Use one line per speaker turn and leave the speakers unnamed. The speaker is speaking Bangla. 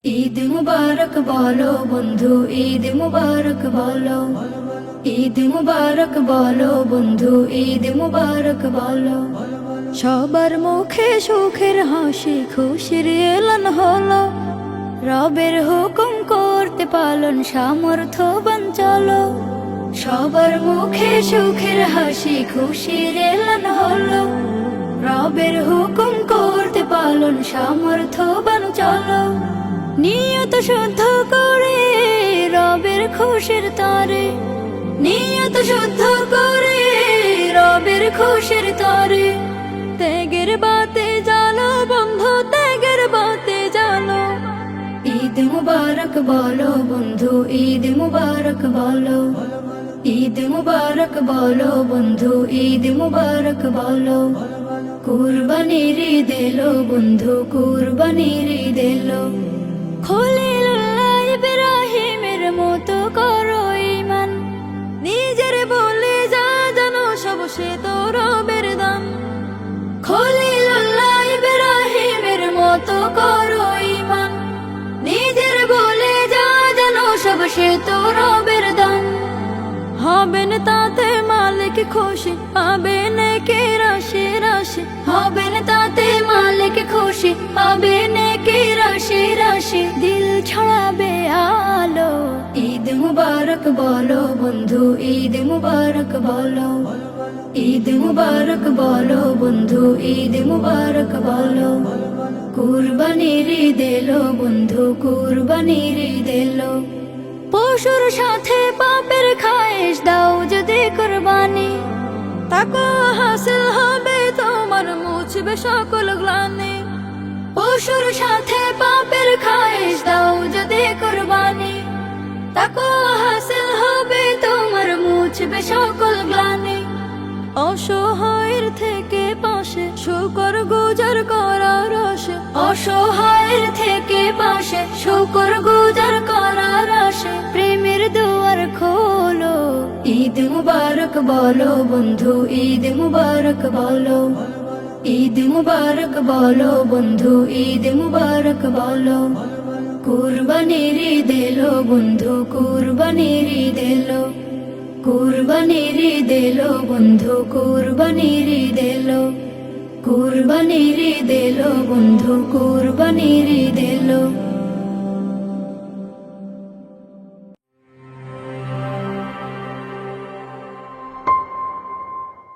ঈদ মুবারক বলো বন্ধু, ঈদ মুবারক বলো, ঈদ মুবারক বলো বন্ধু, ঈদ মুবারক বলো। সবার মুখে সুখের হাসি, খুশির এলান হলো। রবের হুকুম করতে পালন সামর্থ্যবান চলো। সবার মুখে সুখের হাসি, খুশির এলান হলো। রবের হুকুম করতে পালন সামর্থ্যবান চলো। নিয়ত শুদ্ধ করে রবের খুশির তরে, নিয়ত শুদ্ধ করে রবের খুশির তরে। ত্যাগের বাতে জ্বালো বন্ধু, ত্যাগের বাতে জ্বালো। ঈদ মুবারক বলো বন্ধু, ঈদ মুবারক বলো, ঈদ মুবারক বলো বন্ধু, ঈদ মুবারক বলো। কুরবানির ঈদ এলো বন্ধু, কুরবানির ঈদ এলো। খলিলুল্লাহ ইব্রাহিমের মতো করো ঈমান, নিজের বলে যা জানো সব সে তো রবের দান। খলিলুল্লাহ ইব্রাহিমের মতো করো ঈমান, নিজের বলে যা জানো সব সে তো রবের দান। হবেন তাতে মালিক খুশি, পাবেন কে রাশি রাশি। হবেন তাতে মালিক খুশি, পাবেন কে রাশি রাশি। দিল ছড়াবে আলো। ঈদ মুবারক বলো বন্ধু, ঈদ মুবারক বলো, ঈদ মুবারক বলো বন্ধু, ঈদ মুবারক বলো। কুরবানির ঈদ এলো বন্ধু, কুরবানির ঈদ এলো। পশুর সাথে পাপের খায়েশ দাও যদি কুরবানি, তাকওয়া হাসিল হবে তোমার, মুছবে সকল গ্লানি। পশুর সাথে পাপের খায়েশ দাও যদি কুরবানি, তাকওয়া হাসিল হবে তোমার, মুছবে সকল গ্লানি। অসহায়ের থেকে পাশে শুকর গুজার করার আশে, অসহায়ের থেকে পাশে শুকর গুজার করার আশে। প্রেমের দুয়ার খোলো। ঈদ মুবারক বলো বন্ধু, ঈদ মুবারক বলো, ঈদ মুবারক বলো বন্ধু, ঈদ মুবারক বলো। কুরবানির ঈদ এলো বন্ধু, কুরবানির ঈদ এলো। কুরবানির ঈদ এলো বন্ধু, কুরবানির ঈদ এলো। কুরবানির ঈদ এলো বন্ধু, কুরবানির ঈদ এলো।